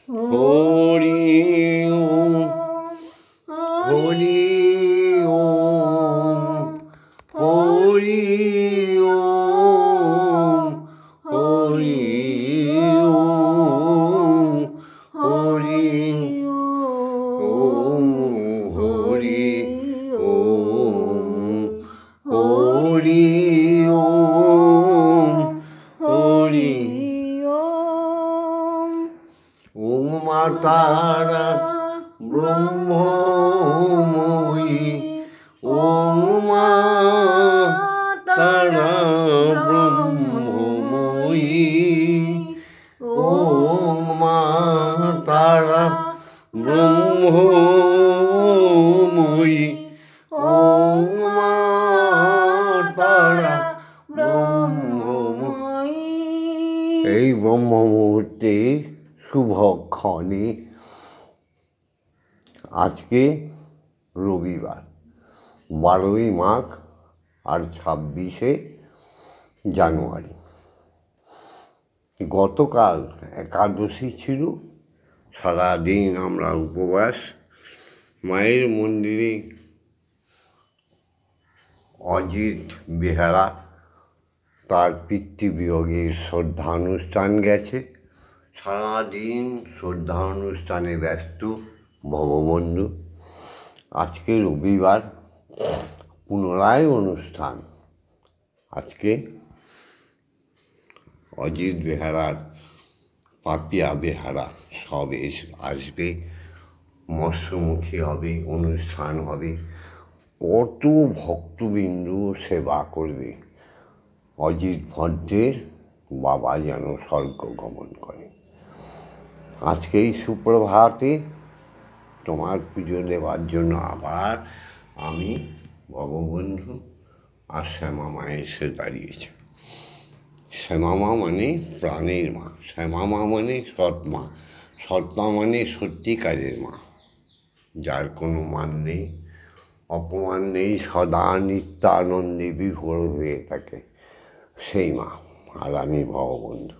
হরি ওম হরি ওম হরি ওম হরি ওম হরি ওম হরি ওম হরি ওম হরি ওম মা তারা ব্রহ্মময়ী ওম মা তারা ব্রহ্মময়ী ওম মা তারা ব্রহ্মময়ী ওম মা তারা ব্রহ্মময়ী। এই ব্রহ্ম মুহূর্তে শুভক্ষণে আজকে রবিবার 12ই মাঘ আর 26শে জানুয়ারি। গতকাল একাদশী ছিল, সারাদিন আমরা উপবাস। মায়ের মন্দিরে অজিত বেহারা তার পিতৃবিয়োগের শ্রদ্ধানুষ্ঠান গেছে। সারাদিন শ্রদ্ধা অনুষ্ঠানে ব্যস্ত ভববন্ধু। আজকে রবিবার, পুনরায় অনুষ্ঠান। আজকে অজিত বেহারার পাপিয়া বেহারা সব আসবে, মৎস্যমুখী হবে, অনুষ্ঠান হবে। কত ভক্তবিন্দু সেবা করবে। অজিত ভদ্রের বাবা যেন স্বর্গ গমন করে। আজকে এই সুপ্রভাতে তোমার পুজো দেওয়ার জন্য আবার আমি ভববন্ধু আর শ্যামা মা এসে দাঁড়িয়েছে। শ্যামা মা মানে প্রাণের মা, শ্যামা মা মানে সৎমা, সৎমা মানে সত্যিকারের মা, যার কোনো মান নেই, অপমান নেই, সদা নিত্যানন্দে বিভোর হয়ে থাকে, সেই মা। আর আমি ভববন্ধু।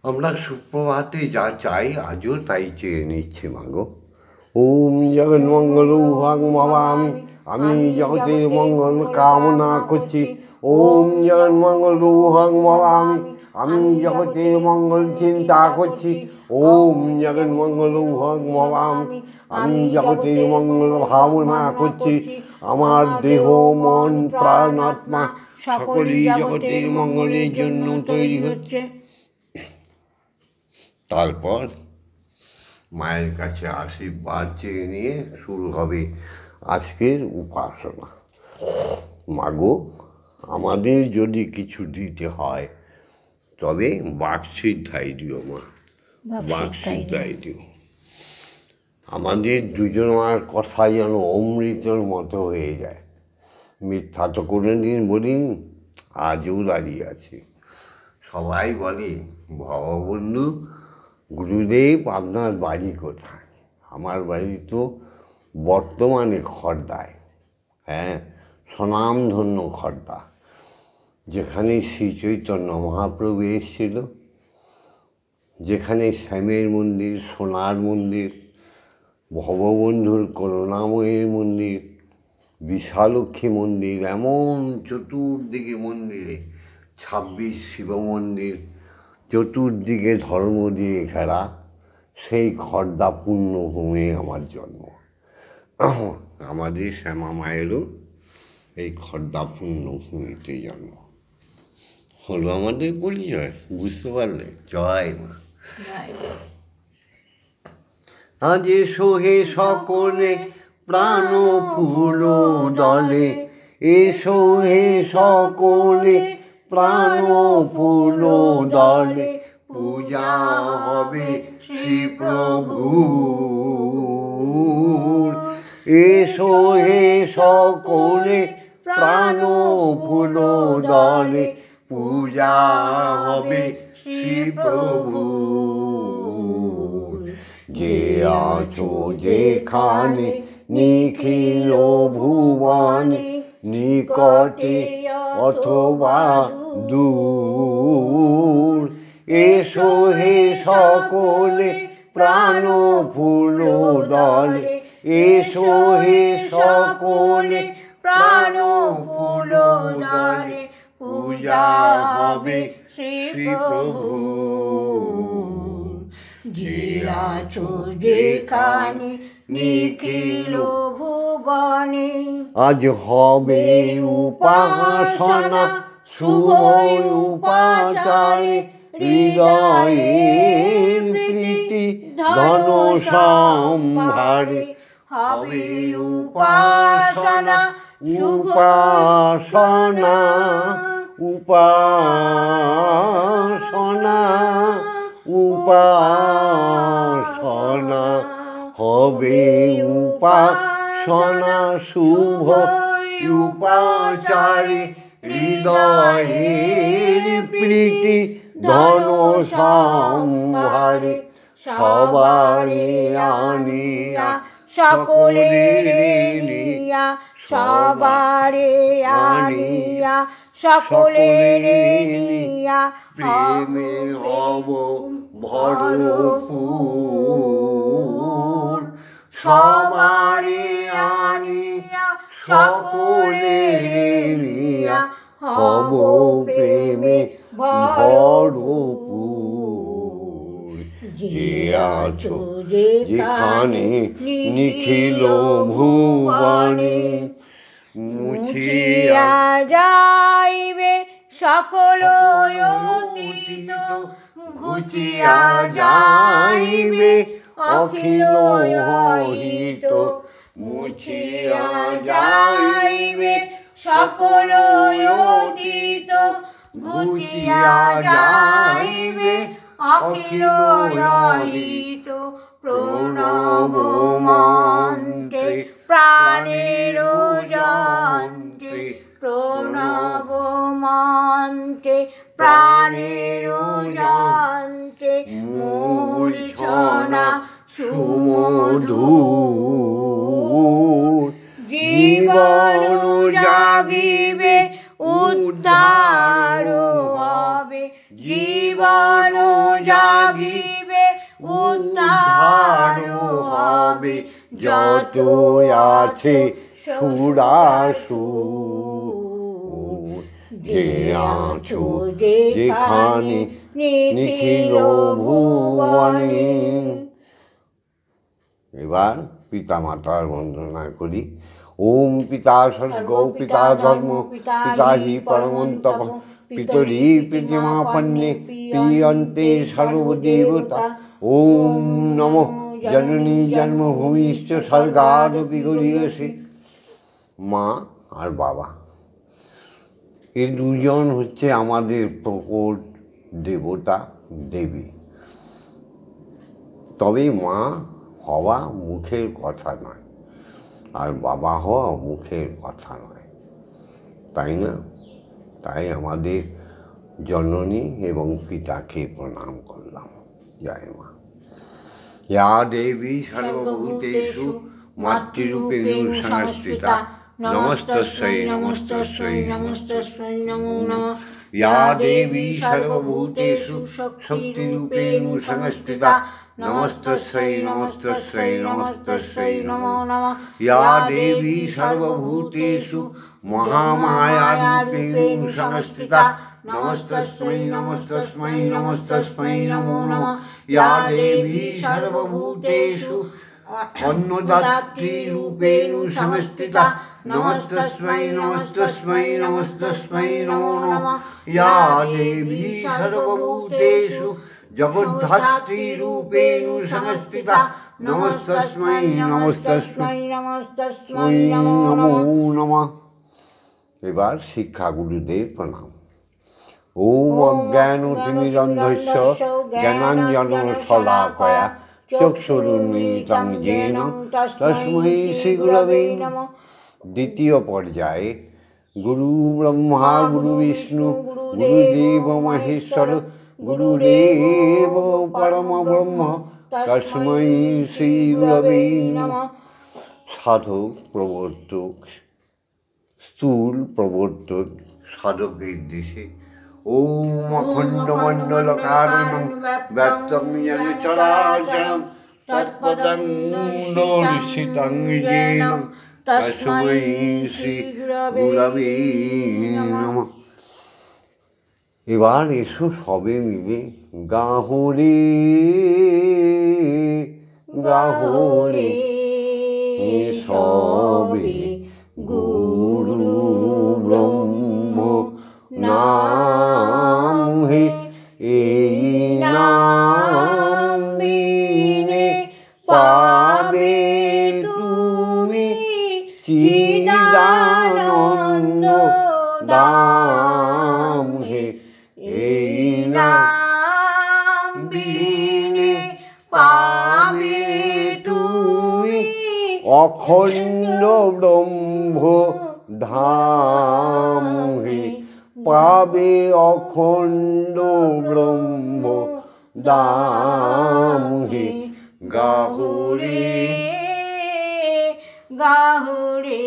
আমরা সুপ্রভাতে যা চাই আজও তাই চেয়ে নিচ্ছি মাগো। ওম জগন্মঙ্গল ভাগ মামি, আমি জগতের মঙ্গল কামনা করছি। ওম জগন্মঙ্গল ভাগ মামি, আমি জগতের মঙ্গল চিন্তা করছি। ওম জগন্মঙ্গল ভাগ মামি, আমি জগতের মঙ্গল ভাবনা করছি। আমার দেহ মন প্রাণ আত্মা সকলেই জগতের মঙ্গলের জন্য তৈরি হচ্ছে। তারপর মায়ের কাছে আশীর্বাদ চেয়ে নিয়ে শুরু হবে আজকের উপাসনা। মাগো, আমাদের যদি কিছু দিতে হয় তবে বাকসিদ্ধাই দিও মা, বাকসিদ্ধাই দিও। আমাদের দুজনার কথা যেন অমৃতর মতো হয়ে যায়। মিথ্যা তো কোনোদিন বলিনি, আজও দাঁড়িয়ে আছি। সবাই বলে ভববন্ধু গুরুদেব আপনার বাড়ি কোথায়? আমার বাড়ি তো বর্তমানে খর্দায়, হ্যাঁ, স্বনামধন্য খর্দা, যেখানে শ্রী চৈতন্য মহাপ্রভু এসেছিল, যেখানে শ্যামের মন্দির, সোনার মন্দির, ভববন্ধুর করুণাময়ের মন্দির, বিশালক্ষী মন্দির, এমন চতুর্দিকে মন্দিরে 26 শিব মন্দির, চতুর্দিকে ধর্ম দিয়ে ঘেরা, সেই খর্দা পুণ্যভূমি আমার জন্ম। আমাদের শ্যামা মায়েরও এই খর্দা পুণ্যভূমিতে জন্ম। হলো আমাদের পরিচয়, বুঝতে পারলে? জয় মা। আজ সোহে সকলে প্রাণ ফুল দলে, এসো হে সকলে প্রাণ ফুল দলে, পূজা হবে শ্রী প্রভুর। এসো হে সকলে প্রাণ ফুল দলে, পূজা হবে শ্রী প্রভুর। যে আছো যেখানে নিখিল ভুবনে, নিকটে অথবা দূর, এসো হে সকলে প্রাণ ফুল দলে, এসো হে সকলে প্রাণ ফুল দলে, পূজা হবে শ্রী প্রভু। যে আছো যেখানে নিখিল ভুবনে, আজ হবে উপাসনা শুভ উপাচারে, হৃদয়ের প্রীতি ধন সম্ভারে। হবে উপাসনা উপাসনা উপাসনা উপাসনা, হবে উপাসনা শুভ উপাচারে, হৃদয়ের প্রীতি ধন সম্ভারে। সবারে আনিয়া সকলে নিয়া, সবারে আনিয়া সকলে নিয়া, প্রেমে হব ভরপুর। সবারে আনিয়া সকলে নিয়া, হব প্রেমে ভরপুর। যে আছো যেখানে নিখিল ভুবনে, মুছিয়া যাইবে সকল অতীত, ঘুচিয়া যাইবে অখিল হিত। মুছিয়া যাইবে সকল অতীত, ঘুচিয়া যাইবে অখিল হিত। প্রণব মন্ত্রে প্রাণের যন্ত্রে, প্রণব মন্ত্রে প্রাণের যন্ত্রে, মূর্ছনা সুমধুর। জীবন জাগিবে উদ্ধার হবে, জীবন জাগিবে উদ্ধার হবে। যত আছে সুরাসুর, যে আছো যেখানে নিখিল ভুবনে। এবার পিতা মাতার বন্দনা করি। ওম পিতা স্বর্গ পিতা ধর্ম পিতা হি পরমন্তপ, পিতরি প্রতিমাপন্নে প্রিয়ন্তে সর্বদেবতা। ওম নমঃ জননী জন্মভূমিশ্চ স্বর্গাদপি গরীয়সী। মা আর বাবা এই দুজন হচ্ছে আমাদের প্রকট দেবতা দেবী। তবে মা হওয়া মুখের কথা নয়, আর বাবা হওয়া মুখের কথা নয়, তাই না? তাই আমাদের জননী এবং পিতাকে প্রণাম করলাম। জয় মা। ইয়া দেবী সর্বভূতেষু মাতৃরূপেণ সংস্থিতা, নমস্তস্যৈ নমস্তস্যৈ নমস্তস্যৈ নমো নমঃ। ইয়া দেবী সর্বভূতেষু শক্তিরূপেণ সংস্থিতা, নমস্তস্যৈ নমস্তস্যৈ নমস্তস্যৈ নমো নমঃ। ইয়া দেবী সর্বভূতেষু মহামায়ারূপেণ সংস্থিতা, নমস্তস্मै নমস্তস্मै নমস্তস্मै নমো নমঃ। ইয়া দেবী সর্বভূতেষু অন্নদাত্রীরূপেণ সংস্থিতা, নমস্তস্मै নমস্তস্मै নমস্তস্मै নমো নমঃ। ইয়া দেবী সর্বভূতেষু জগদ্ধাত্রীরূপেণ সংস্থিতা, নমস্তস্मै নমস্তস্मै নমস্তস্मै নমো নমঃ। এবার শিক্ষাগুরুদের প্রণাম। ওম অজ্ঞানতিমিরন্ধস্য জ্ঞানাঞ্জনশলাকয়া চক্ষুরুন্মিলিतं येन তস্मै শ্রীগুরবে নমঃ। দ্বিতীয় পর্যায়ে গুরু ব্রহ্মা গুরু বিষ্ণু গুরুদেব মহেশ্বর গুরুরেব পরম ব্রহ্ম তস্मै শ্রীগুরবে নমঃ। সাধক প্রবর্তক স্থূল প্রবর্তক সাধকের দেশে ওম অখণ্ডমণ্ডলকারণং ব্যাপ্তং যেন চরাচরং তৎপদং দর্শিতং যেন তস্मै শ্রী গুরবে নমঃ। এবার এসো সবে মিলে গাহরে গাহরে সবে গুরু ব্রহ্ম নাম হে, এই নাম বিনে পাবে তুমি চিদানন্দ দাম হে, এই নাম বিনে পাবে তুমি অখণ্ড ব্রহ্ম ধাম হে, পাবে অখণ্ড ব্রহ্ম দাম হে। গাহরে গাহরে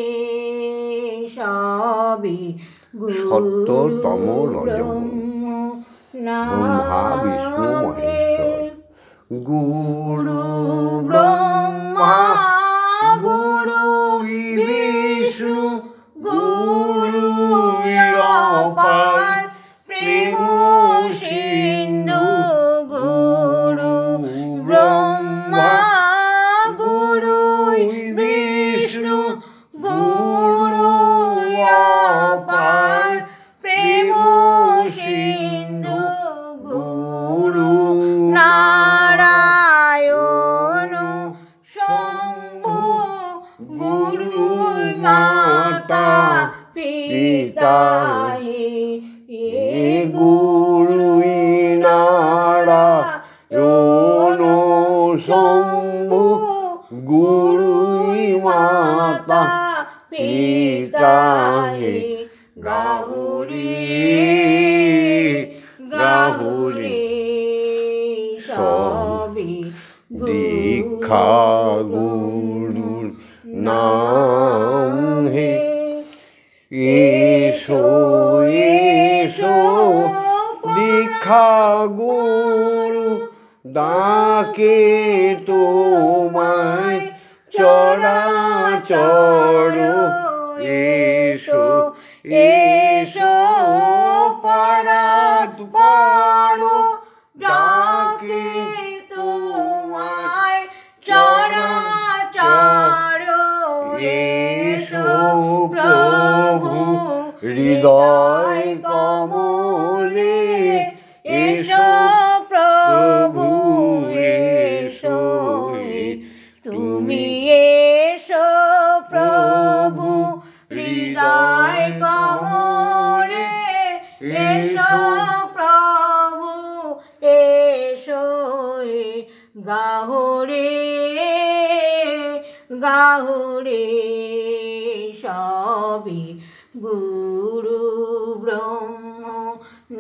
সবে সত্যতম রজম ব্রহ্মা বিষ্ণু মহেশ্বর। গুরু ব্রহ্মা গুরু বিষ্ণু গুরু অপার প্রেম সিন্ধু। গুরু ব্রহ্মা গুরু বিষ্ণু গুরু অপার প্রেম সিন্ধু। গুরু নারায়ণ শম্ভু গুরু মাতা পিতা হে, গুরুই নারায়ণ শম্ভু গুরুই মাতা পিতা হে। গাহরে গাহরে সবে দীক্ষা গুরুর নাম হে, এসো এসো দীক্ষা গুরু ডাকে তোমায় চরাচর। এসো এসো পারাত পারো ডাকে তোমায় চরাচর। এসো প্রভু হৃদয় কমলে। এসো প্রভু এসো, তুমি এসো প্রভু হৃদয় কমলে। এসো প্রভু এসো, গাহরে গাহরে সবে গুরু ব্রহ্ম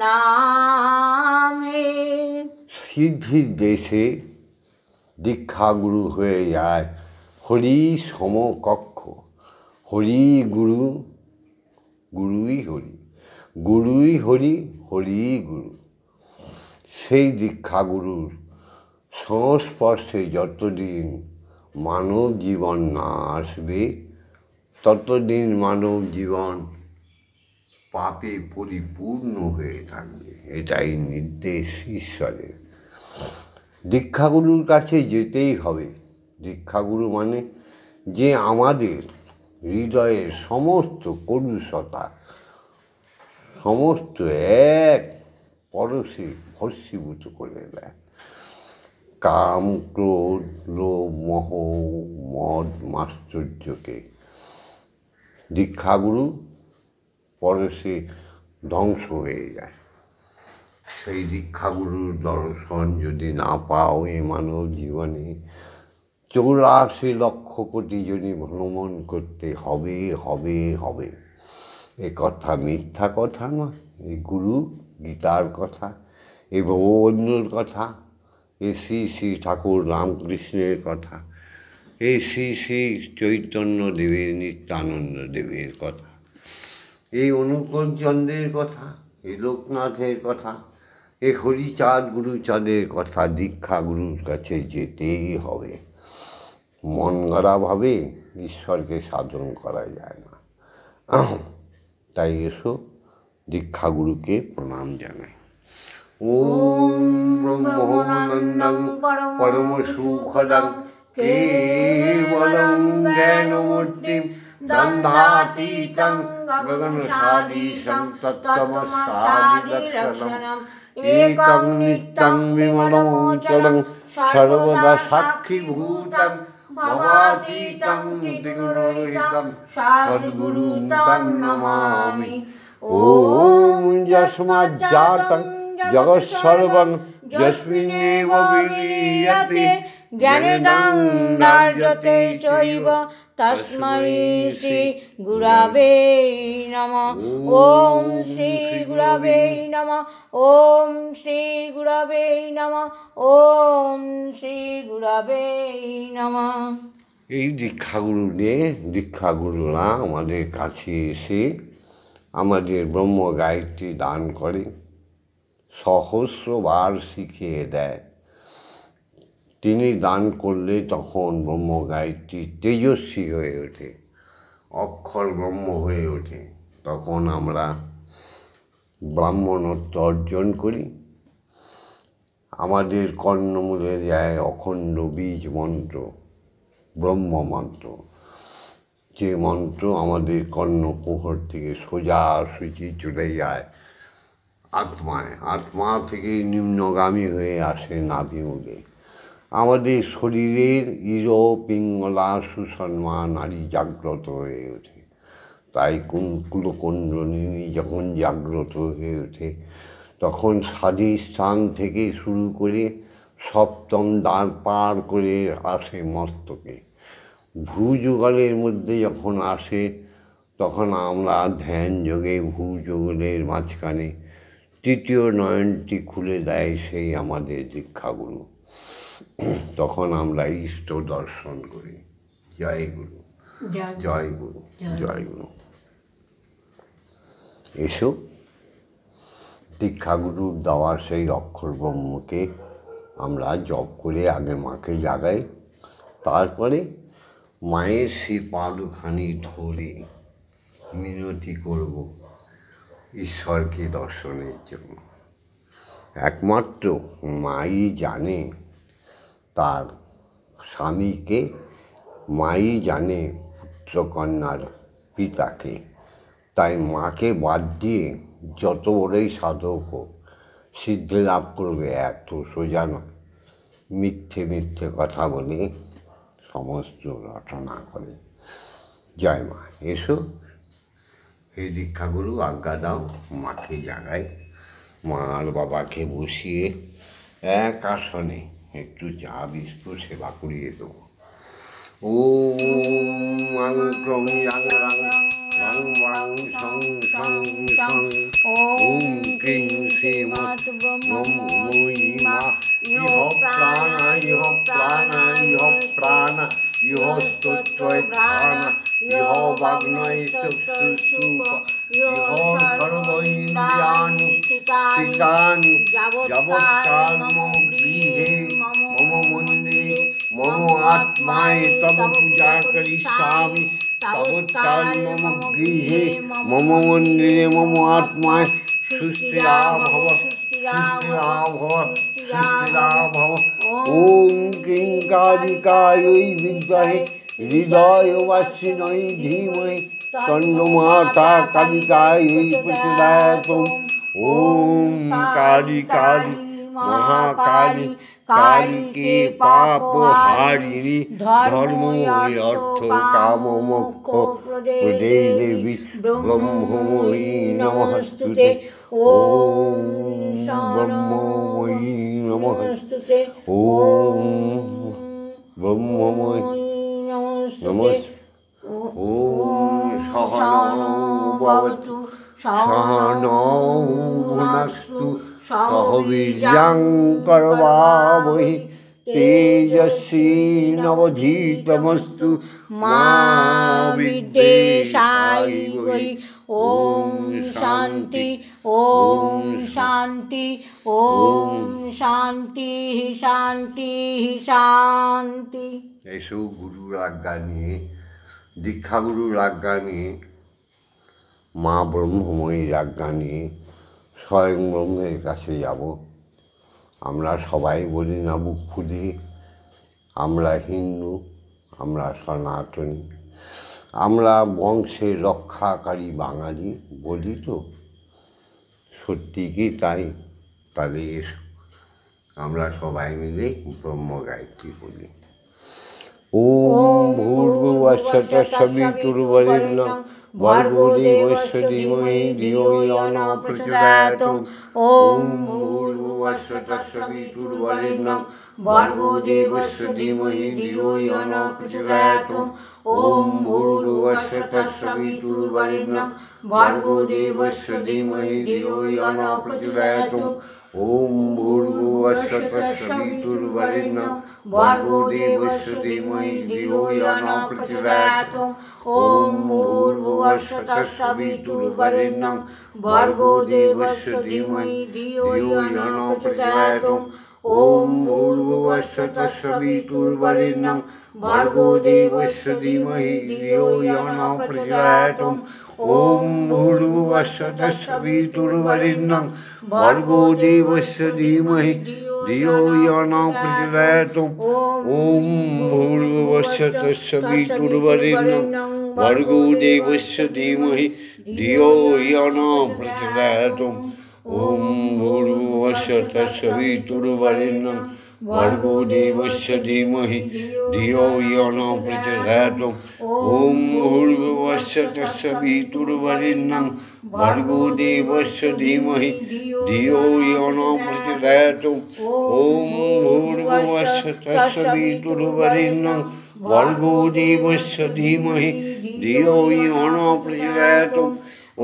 নামে। সিদ্ধির দেশে দীক্ষাগুরু হয়ে যায় হরি সমকক্ষ। হরি গুরু গুরুই হরি, গুরুই হরি হরি গুরু। সেই দীক্ষাগুরুর সংস্পর্শে যতদিন মানব জীবন না আসবে ততদিন মানব জীবন পাপে পরিপূর্ণ হয়ে থাকবে। এটাই নির্দেশ ঈশ্বরের। দীক্ষাগুরুর কাছে যেতেই হবে। দীক্ষাগুরু মানে যে আমাদের হৃদয়ের সমস্ত কলুষতা সমস্ত এক পরশে ভস্মীভূত করে দেয়। কাম ক্রোধ লোভ মোহ মদ মাশ্চর্যকে দীক্ষাগুরু পরশে ধ্বংস হয়ে যায়। সেই দীক্ষাগুরুর দর্শন যদি না পাও এ মানব জীবনে 84 লক্ষ কোটি জনই ভ্রমণ করতে হবে হবে হবে। এ কথা মিথ্যা কথা নয়। এই গুরু গীতার কথা, এ ভগবন্ধুর কথা, এ শ্রী শ্রী ঠাকুর রামকৃষ্ণের কথা, এই শ্রী শ্রী চৈতন্য দেবের নিত্যানন্দ দেবের কথা, এই অনুকূল চন্দ্রের কথা, এ লোকনাথের কথা, এ হরিচাঁদ গুরুচাঁদের কথা, দীক্ষা গুরুর কাছে যেতেই হবে। মন গড়াভাবে ঈশ্বরকে সাধন করা যায় না। তাই এসো দীক্ষাগুরুকে প্রণাম জানাই। ওম ব্রহ্মানন্দং পরম সুখদং কেবলং জ্ঞানমূর্তিং দ্বন্দ্বাতীতং গগনসাদীশং তত্ত্বমস্যাদিলক্ষণম একং নিত্যং বিমলোচনং সর্বদা সাক্ষীভূতং ভবাতীতং ত্রিগুণরহিতং সদ্গুরুং তং নমামি। ওম যস্মাজ্জাতং জগৎসর্বং যস্মিন্নেব বিলীয়তে জ্ঞানেদং রাজতে চৈব তস্मै শ্রী গুরবে নমঃ। ওম শ্রী গুরবে নমঃ। ওম শ্রী গুরবে নমঃ। ওম শ্রী গুরবে নমঃ। এই দীক্ষাগুরুরা আমাদের কাছে এসে আমাদের ব্রহ্ম গায়ত্রী দান করে, সহস্রবার শিখিয়ে দেয়। তিনি দান করলে তখন ব্রহ্ম গায়ত্রী তেজস্বী হয়ে ওঠে, অক্ষর ব্রহ্ম হয়ে ওঠে। তখন আমরা ব্রাহ্মণত্ব অর্জন করি। আমাদের কর্ণমূলে যায় অখণ্ড বীজ মন্ত্র, ব্রহ্ম মন্ত্র, যে মন্ত্র আমাদের কর্ণকুহর থেকে সোজাসুজি চলে যায় আত্মায়, আত্মা থেকে নিম্নগামী হয়ে আসে নাভিমূলে। আমাদের শরীরের ইর পিঙ্গলা সুষমা নারী জাগ্রত হয়ে ওঠে। তাই কুলকুণ্ডলিনী যখন জাগ্রত হয়ে ওঠে তখন স্বাধিষ্ঠান থেকে শুরু করে সপ্তম দ্বার পার করে আসে মস্তকে। ভ্রুযুগলের মধ্যে যখন আসে তখন আমরা ধ্যান যোগে ভ্রুযুগলের মাঝখানে তৃতীয় নয়নটি খুলে দেয় সেই আমাদের দীক্ষাগুরু। তখন আমরা ইষ্ট দর্শন করি। জয় গুরু, জয় গুরু, জয় গুরু। এসো দীক্ষাগুরুর দেওয়া সেই অক্ষর ব্রহ্মকে আমরা জপ করে আগে মাকে জাগাই, তারপরে মায়ের সেই পাদুখানি ধরে মিনতি করব ঈশ্বরকে দর্শনের জন্য। একমাত্র মাই জানে তার স্বামীকে, মাই জানে পুত্রকন্যার পিতাকে। তাই মাকে বাদ দিয়ে যত বড়ই সাধক হোক সিদ্ধি লাভ করবে এত সোজা নয়। মিথ্যে মিথ্যে কথা বলে সমস্ত রটনা করে। জয় মা। এসো এই দীক্ষাগুরু আজ্ঞা দাও, মাকে জাগাই। মা আর বাবাকে বসিয়ে এক আসনে একটু চা বিস্কুট সেবা করিয়ে দেবো। ওম আং ক্রং ইয়াং রাং রাং ওয়াং সং সং সং ওম ক্রিং শ্রীমৎ ব্রহ্মময়ী মা ইহ প্রাণা ইহ প্রাণা ইহ প্রাণা ইহ স্তোত্রয় প্রাণা ইহ বাগ্নয় চক্ষুষুপ ইহ সর্বইন্দ্রিয়াণি চিত্তানি যাবৎকাল মম গৃহে মম মন্দিরে মম আত্মায় তব পূজা করিষ্যামি তাবৎকাল মম গৃহে মম মন্দিরে মম আত্মায় সুস্থিরা ভব, সুস্থিরা ভব, সুস্থিরা ভব। ওম কিংকারিকাयै বিদ্মহে হৃদয়বাসিন্यै ধীমহি তন্নো মাতা কালিকাयै প্রচোদয়াৎ। ওম কালী কালী মহাকালী কালীকে পাপ হারিণী ধর্ম অর্থ কাম মোক্ষ প্রদে দেবী ব্রহ্মময়ী নমস্তুতে। ওম ব্রহ্মময়ী নমস্তুতে। ওম ব্রহ্মময়ী নমস্তুতে। ওম সহনৌ ভবতু সহনৌ ভুনস্তু সহ বীর্যং করবাবহি তেজস্বী নবধীতমস্তু মা বিদ্বেষায়। ওম শান্তি ওম শান্তি ওম শান্তি শান্তি শান্তি। এসো গুরুর আজ্ঞা নিয়ে, দীক্ষাগুরুর আজ্ঞা নিয়ে, মা ব্রহ্মময়ীর আজ্ঞা নিয়ে স্বয়ং ব্রহ্মের কাছে যাব। আমরা সবাই বলি না বুক ফুলিয়ে, আমরা হিন্দু, আমরা সনাতনী, আমরা বংশের রক্ষাকারী বাঙালি বলি তো, সত্যি কি তাই? তাহলে এসো আমরা সবাই মিলে ব্রহ্ম গায়ত্রী বলি। ওম ভূর্ভুবস্সুঃ তৎসবিতুর্বরেণ্যং ভর্গো দেবস্য ধীমহি ধিয়ো ইয়ো ন প্রচোদয়াৎ। ওম ভূর্ভুবস্সুঃ তৎসবিতুর্বরেণ্যং ভর্গো দেবস্য ধীমহি ধিয়ো ইয়ো ন প্রচোদয়াৎ। ওম ভূর্ভুবস্সুঃ তৎসবিতুর্বরেণ্যং ভর্গো দেবস্য ধীমহি ধিয়ো ইয়ো ন প্রচোদয়াৎ। ওম ভূর্ভুবস্সুঃ তৎসবিতুর্বরেণ্যং ভর্গো দেবস্য ধীমহি ধিয়ো ইয়ো ন প্রচোদয়াৎ। ওম ভূর্ভুবস্সুঃ তৎসবিতুর্বরেণ্যং ভর্গো দেবস্য ধীমহি ধিয়ো ইয়ো ন প্রচোদয়াৎ। ওম ভূর্ভুবস্সুঃ তৎসবিতুর্বরেণ্যং ভর্গো দেবস্য ধীমহি ধিয়ো ইয়ো ন প্রচোদয়াৎ। ওম ভূর্ভুবস্সুঃ তৎসবিতুর্বরেণ্যং ভর্গো দেবস্য ধীমহি ধিয়ো ইয়ো ন প্রচোদয়াৎ। ওম ভূর্ভুবস্সুঃ তৎসবিতুর্বরেণ্যং ভর্গো দেবস্য ধীমহি ধিয়ো ইয়ো ন প্রচোদয়াৎ। ওম ভূর্ভুবস্সুঃ তৎসবিতুর্বরেণ্যং ভর্গো দেবস্য ধীমহি ধিয়ো ইয়ো ন প্রচোদয়াৎ। ওম ভূর্ভুবস্সুঃ তৎসবিতুর্বরেণ্যং ভর্গো দেবস্য ধীমহি ধিয়ো ইয়ো ন প্রচোদয়াৎ। ওম ভূর্ভুবস্সুঃ তৎসবিতুর্বরেণ্যং ভর্গো দেবস্য ধীমহি ধিয়ো ইয়ো ন প্রচোদয়াৎ।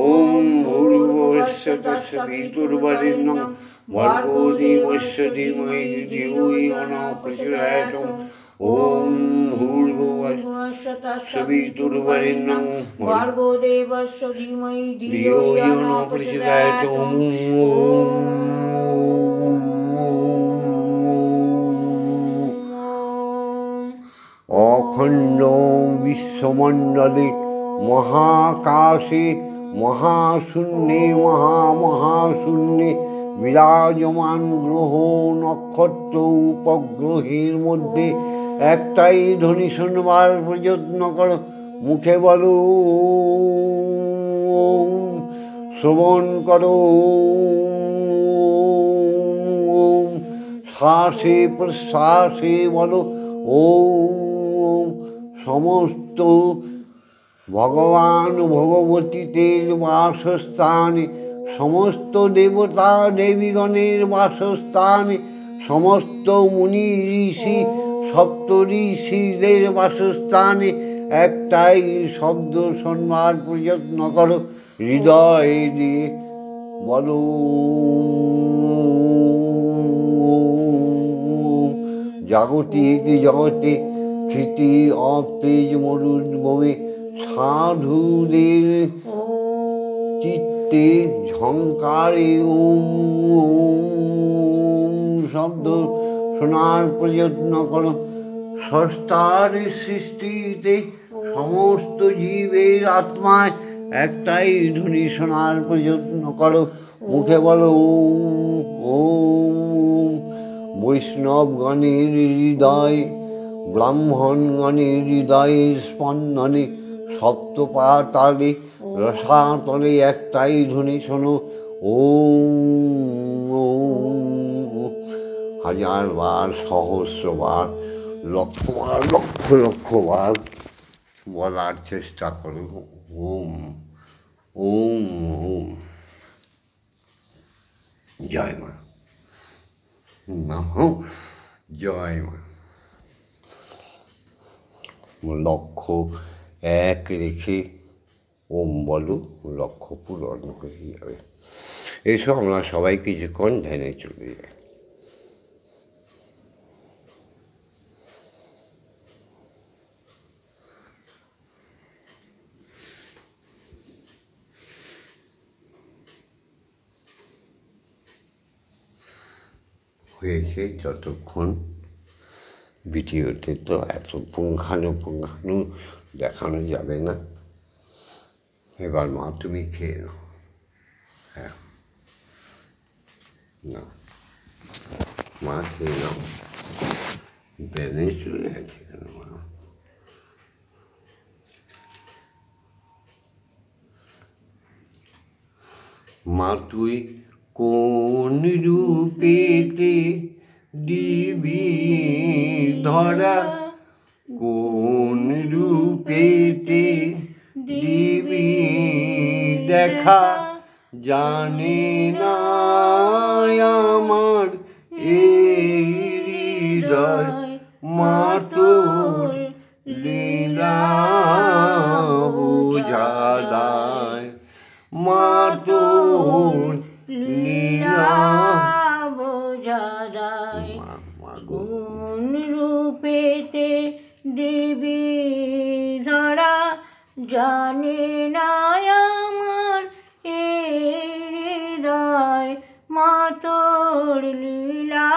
ওম ভূর্ভুবস্সুঃ তৎসবিতুর্বরেণ্যং ভর্গো দেবস্য ধীমহি ধিয়ো ইয়ো ন প্রচোদয়াৎ। ওম ভূর্ভুবস্সুঃ তৎসবিতুর্বরেণ্যং ভর্গো দেবস্য ধীমহি ধিয়ো ইয়ো ন প্রচোদয়াৎ। অখণ্ড বিশ্বমণ্ডলে মহাকাশে মহাশূন্যে মহামহাশূন্যে বিরাজমান গ্রহ নক্ষত্র উপগ্রহের মধ্যে একটাই ধ্বনি শোনবার প্রযত্ন করো, মুখে বলো ওম, শ্রবণ করো ওম, শ্বাসে প্রশ্বাসে বলো ওম। সমস্ত ভগবান ভগবতীদের বাসস্থানে, সমস্ত দেবতা দেবীগণের বাসস্থানে, সমস্ত মুনি ঋষি সপ্ত ঋষিদের বাসস্থানে একটাই শব্দ শোনবার প্রযত্ন করো, হৃদয় দিয়ে বলো জাগতিক জগতে ক্ষিতি অতেজ মরুদ্ভূমে সাধুদের চিত্তে ঝঙ্কারে ওম শব্দ শোনার প্রযত্ন করো। স্রষ্টার সৃষ্টিতে সমস্ত জীবের আত্মায় একটাই ধ্বনি শোনার প্রযত্ন করো, মুখে বলো ওম। বৈষ্ণবগণের হৃদয়, ব্রাহ্মণগণের হৃদয়ের স্পন্দনে সপ্তপাতালে রসাতলে একটাই ধ্বনি শোনো ওম। হাজার বার, সহস্রবার, লক্ষবার, লক্ষ লক্ষবার বলার চেষ্টা করো ওম ওম ওম। জয় মা, জয় মা। লক্ষ্য এক রেখে ওম বলো, লক্ষ্য পূরণ হয়ে যাবে। এসব আমরা সবাই কিছুক্ষণ ধ্যানে চলে যাই। হয়েছে যতক্ষণ ভিডিওতে তো এত পুঙ্খানু দেখানো যাবে না। এবার মা তুমি খেয়ে নাও। হ্যাঁ না মা খেয়ে নাও। বেনে চলে গেছে কেন মা? মা তুই কোন রূপেতে দিবি ধরা, কোন রূপেতে দিবি দেখা, জানে না আমার এই হৃদয়, মা তোর লীলা বোঝা দায়, মা তোর লীলা বোঝা দায়। কোন রূপেতে দিবি ধরা, জানে না আমার এই হৃদয়, মা তোর লীলা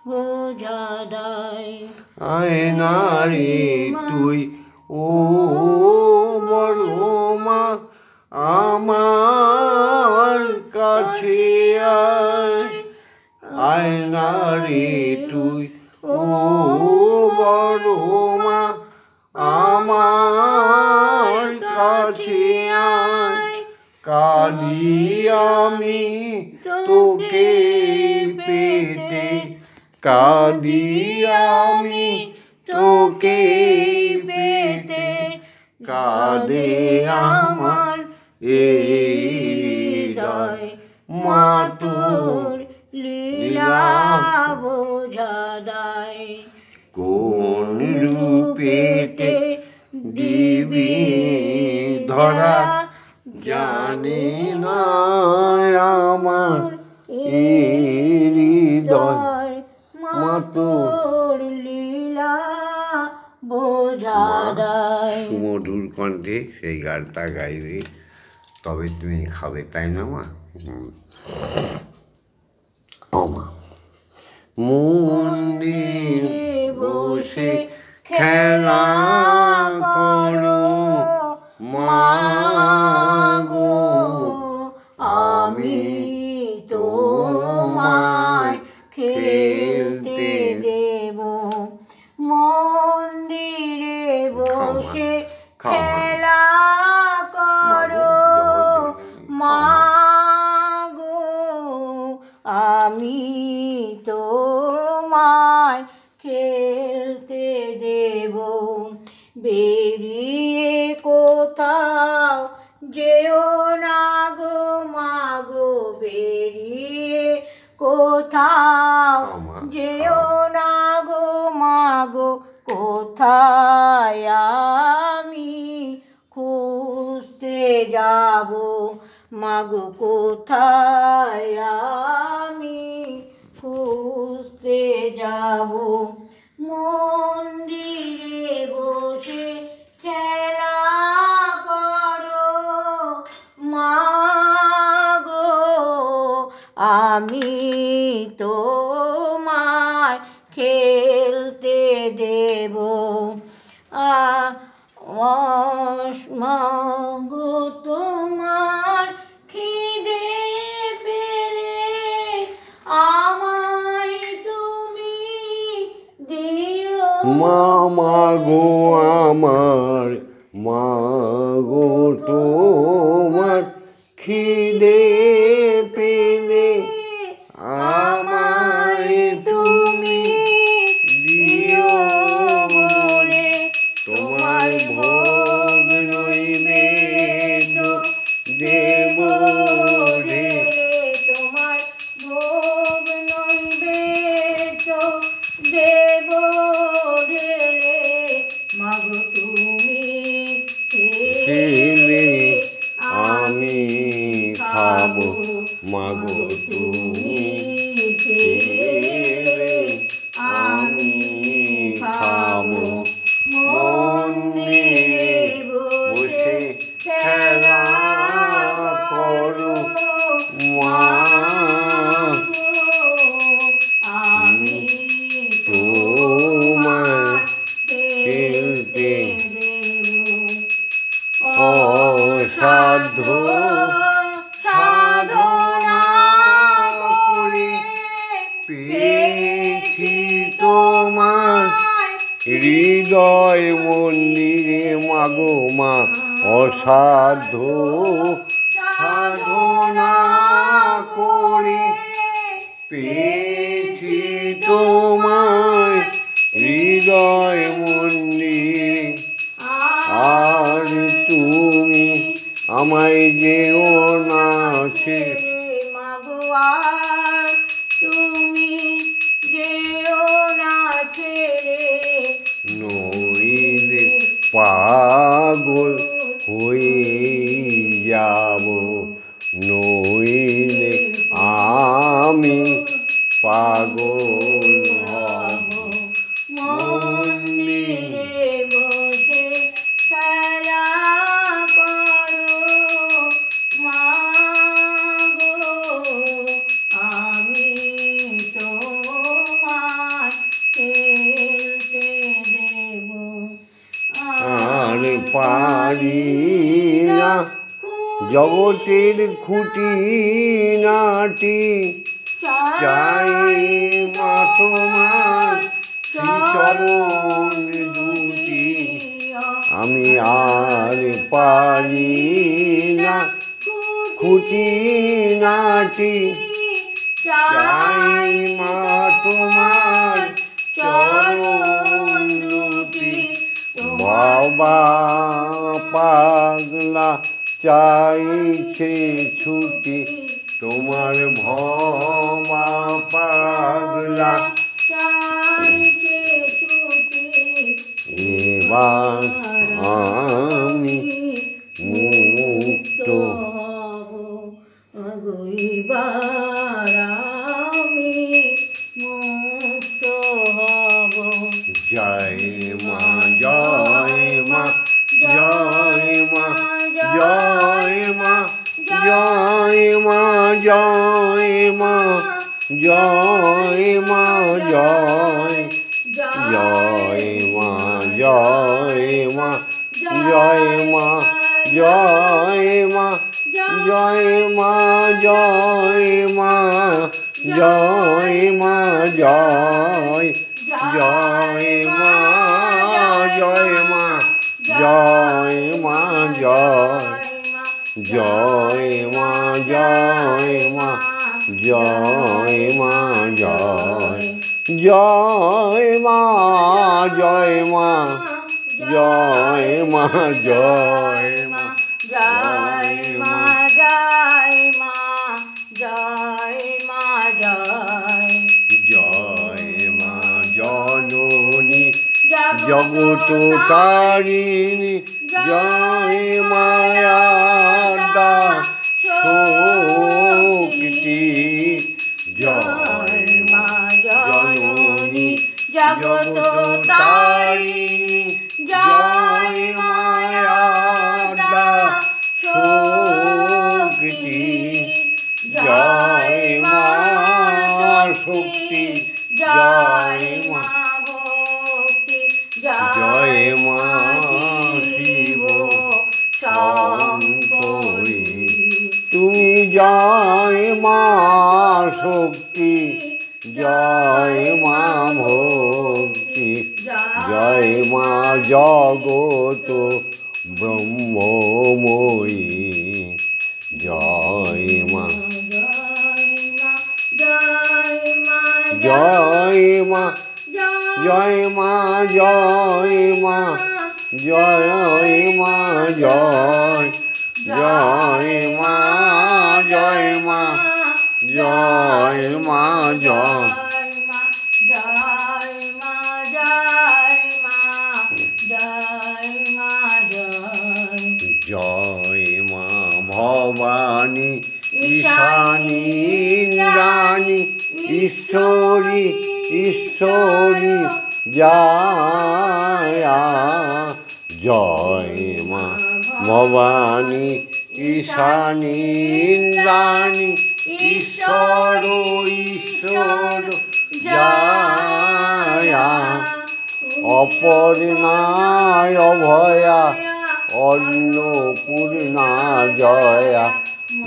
বোঝা দায়। আয় না রে তুই ও বড় মা আমার কাছে আয়, আয় না রে তুই ও বড় মা আমার কাছে আয়, কাঁদি আমি তোকে পেতে, কাঁদি আমি তোকে পেতে, কাঁদে আমার এই হৃদয়, মা তোর লীলা বোঝা দায়। কোন রূপেতে দিবি ধরা, জানে না আমার এই হৃদয়, মা তোর লীলা বোঝা দায়। মধুর কণ্ঠে সেই গানটা গাইবে, তবে তুমি খাবে, তাই না মা? মা মন্দিরে বসে খেলা করো মা গো, আমি তোমায় খেলতে দেব, মন্দিরে বসে খেলা করো মা গো, আমি তোমায় খেলতে দেব। বেরিয়ে কোথাও যেও না গো মা গো, বেরিয়ে কোথাও যেও না গো মা গো, কোথায় আমি খুঁজতে যাব মা গো, কোথায় আমি খুঁজতে যাব। মন্দিরে বসে খেলা করো মা গো, আমি তোমায় খেলতে দেব। মা গো তোমার খিদে পেলে আমায় তুমি দিও, মা গো আমার, মা গো তোমার খিদে পেলে আমায় তুমি দিও বলে, তোমার ভোগ নৈবেদ্য দেব রে, তোমার ভোগ নৈবেদ্য দেব রে, মাগো তুমি খেলে আমি খাবো, মাগো তুমি খেলে আমি খাবো। মন্দিরে বসে খেলা করো মা পেয়েছি তোমার হৃদয় মন্দিরে মাগো মা অসাধ্য সাধনা করে পেয়েছি তোমার হৃদয় মন্দিরে আর তুমি আমায় যেও না ছেড়ে মাগো আর তুমি যেও না ছেড়ে নইলে পাগল হয়ে যাব নইলে আমি পাগল হব মন্দিরে বসে খেলা করো মাগো আমি তোমায় খেলতে দেব আর পারি না জগতের খুঁটি নাটি চাই মা তোমার চরণ দুটি আমি আর পারি না খুঁটি নাটি চাই মা তোমার চরণ দুটি বাবা পাগলা চাইছে ছুটি তোমার ভবা পাগলা চাইছে ছুটি এবার আমি মুক্ত হব এবার আমি মুক্ত হব জয় মা জয় মা জয় মা জয় মা জয় মা জয় মা জয় মা জয় জয় মা জয় মা জয় মা জয় মা জয় মা জয় মা জয় মা জয় জয় মা জয় মা জয় মা জয় মা জয় মা জয় মা জয় জয় মা জয় মা জয় মা জয় মা জয় মা জয় মা জয় মা জয় জয় মা জননী জগত তারিণী জয় মায়াদা শক্তি জয় মা জননী জগত তারিণী জয় মায়াদা শক্তি জয় মা শক্তি জয় মা ভক্তি জয় মা শিব শঙ্করী তুমি জয় মা শক্তি জয় মা ভক্তি জয় মা জগত ব্রহ্মময়ী জয় মা জয় মা জয় মা জয় মা জয় মা জয় জয় মা জয় মা জয় মা জয় জয় মা ভবানী ঈশানী রানী ঈশ্বরী ঈশ্বরী জয় জয় মা ভবানী ঈশানী রানী ঈশ্বর ঈশ্বর জয় অপর্ণায় অভয়া অন্নপূর্ণা জয়া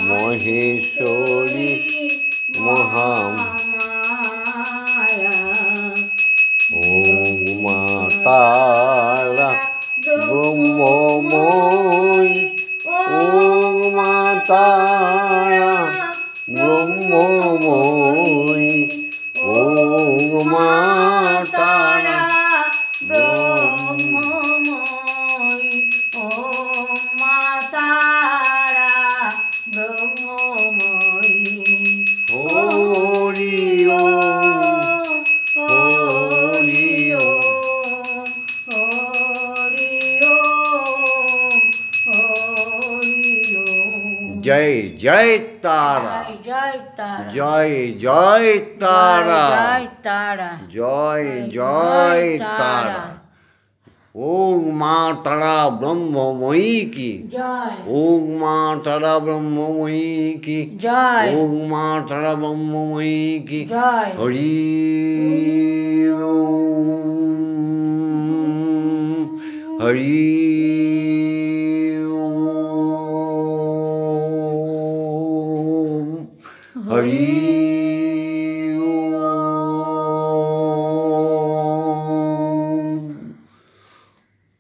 মহেশ্বরী মহা মা তারা ব্রহ্মময়ী ওম মা তারা ব্রহ্মময়ী হরি ওম হরি ওম হরি ওম হরি ওম জয় জয় তারা জয় তারা জয় জয় তারা জয় তারা জয় জয় তারা ওম মা তারা ব্রহ্মময়ী কি জয় ওম মা তারা ব্রহ্মময়ী কি জয় ওম মা তারা ব্রহ্মময়ী কি জয় হরি ওম হরি ওম হরি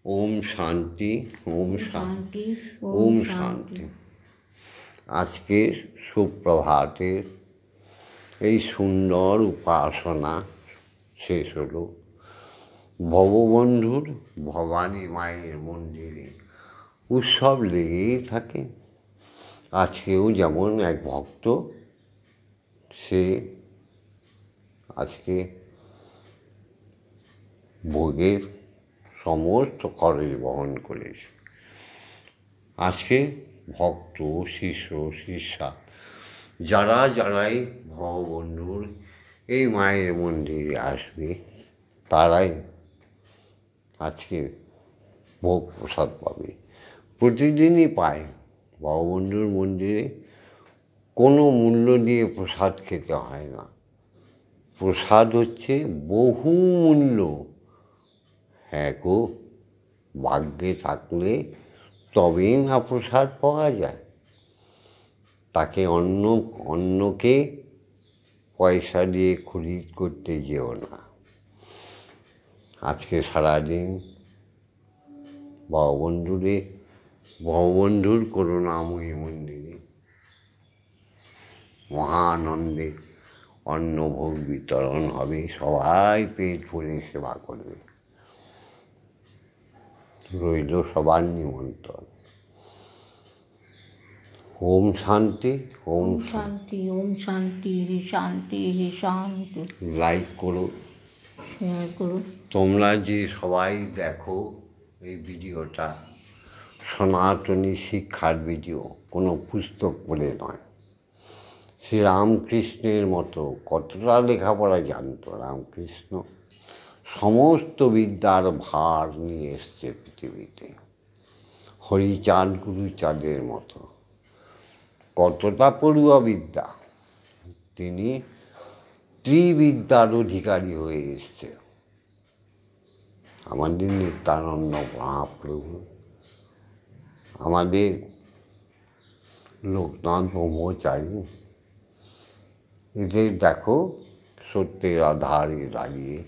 ওম শান্তি ওম শান্তি ওম শান্তি। আজকের সুপ্রভাতের এই সুন্দর উপাসনা শেষ হলো ভববন্ধুর ভবানী মায়ের মন্দিরে উৎসব লেগেই থাকে। আজকেও যেমন এক ভক্ত সে আজকে ভোগের সমস্ত খরচ বহন করেছে। আজকে ভক্ত শিষ্য শিষ্যা যারাই ভববন্ধুর এই মায়ের মন্দিরে আসবে তারাই আজকে ভোগ প্রসাদ পাবে। প্রতিদিনই পায়। ভববন্ধুর মন্দিরে কোনো মূল্য দিয়ে প্রসাদ খেতে হয় না। প্রসাদ হচ্ছে বহু মূল্য। হ্যাঁ গো, ভাগ্যে থাকলে তবেই না প্রসাদ পাওয়া যায়। তাকে অন্যকে পয়সা দিয়ে খরিদ করতে যেও না। আজকে সারাদিন ভববন্ধুর করুণাময়ী মন্দিরে মহা আনন্দে অন্নভোগ বিতরণ হবে। সবাই পেট ভরে সেবা করবে। রইল সবার নিমন্ত্রণ। ওম শান্তি ওম শান্তি ওম শান্তি হে শান্তি হে শান্তি। লাইক করো, শেয়ার করো। তোমরা যে সবাই দেখো এই ভিডিওটা সনাতনী শিক্ষার ভিডিও, কোনো পুস্তক পড়ে নয়। শ্রীরামকৃষ্ণের মতো কতটা লেখাপড়া জানতো রামকৃষ্ণ। সমস্ত বিদ্যার ভার নিয়ে এসছে পৃথিবীতে। হরিচাঁদ গুরুচাঁদের মতো কতটা পড়ুয়া বিদ্যা। তিনি ত্রিবিদ্যার অধিকারী হয়ে এসছে। আমাদের নিত্যানন্দ মহাপ্রভু, আমাদের লোকনাথ ব্রহ্মচারী, এদের দেখো সত্যের আধারে দাঁড়িয়ে,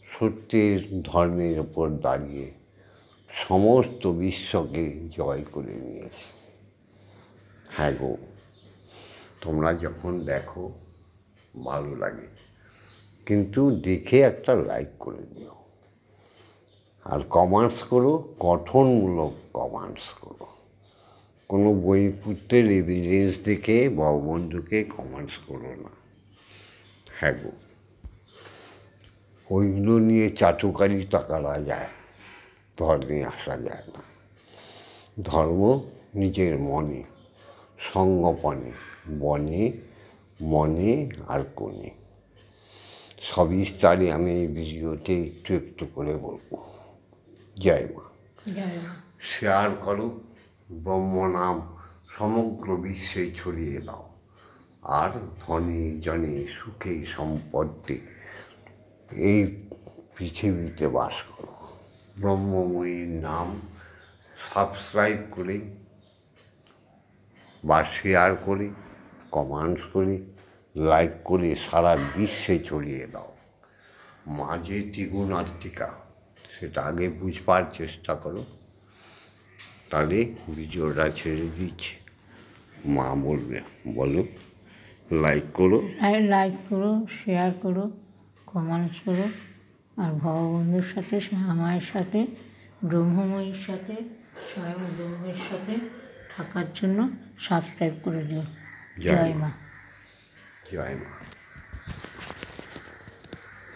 সত্যের ধর্মের ওপর দাঁড়িয়ে সমস্ত বিশ্বকে জয় করে নিয়েছে। হ্যাঁ গো, তোমরা যখন দেখো ভালো লাগে, কিন্তু দেখে একটা লাইক করে দিও। আর কমেন্টস করো, গঠনমূলক কমেন্টস করো। কোনো বইপত্রের এভিডেন্স দেখে ভববন্ধুকে কমেন্টস করো না। হ্যাঁ গো, ওইগুলো নিয়ে চাটুকারিতা করা যায়, ধর্মে আসা যায় না। ধর্ম নিজের মনে, সঙ্গপনে, বনে, মনে আর কোণে। সবিস্তারে আমি এই ভিডিওতে একটু একটু করে বলবো। জয় মা। জয় মা। শেয়ার করো, ব্রহ্মনাম সমগ্র বিশ্বে ছড়িয়ে দাও। আর ধনে জনে সুখে সম্পদে এই পৃথিবীতে বাস করো। ব্রহ্মময়ীর নাম সাবস্ক্রাইব করে বা শেয়ার করে, কমেন্টস করে, লাইক করে সারা বিশ্বে ছড়িয়ে দাও। মাঝে ত্রিগুণাত্মিকা, সেটা আগে বুঝবার চেষ্টা করো। তাহলে ভিডিওটা ছেড়ে দিচ্ছি। মা বলবে, বলো, লাইক করো, লাইক করো, শেয়ার করো, কমানো করো আর ভববন্ধুর সাথে শ্যামামায়ের সাথে ব্রহ্মময়ীর সাথে স্বয়ং ব্রহ্মের সাথে থাকার জন্য সাবস্ক্রাইব করে দিও। জয় মা। জয় মা।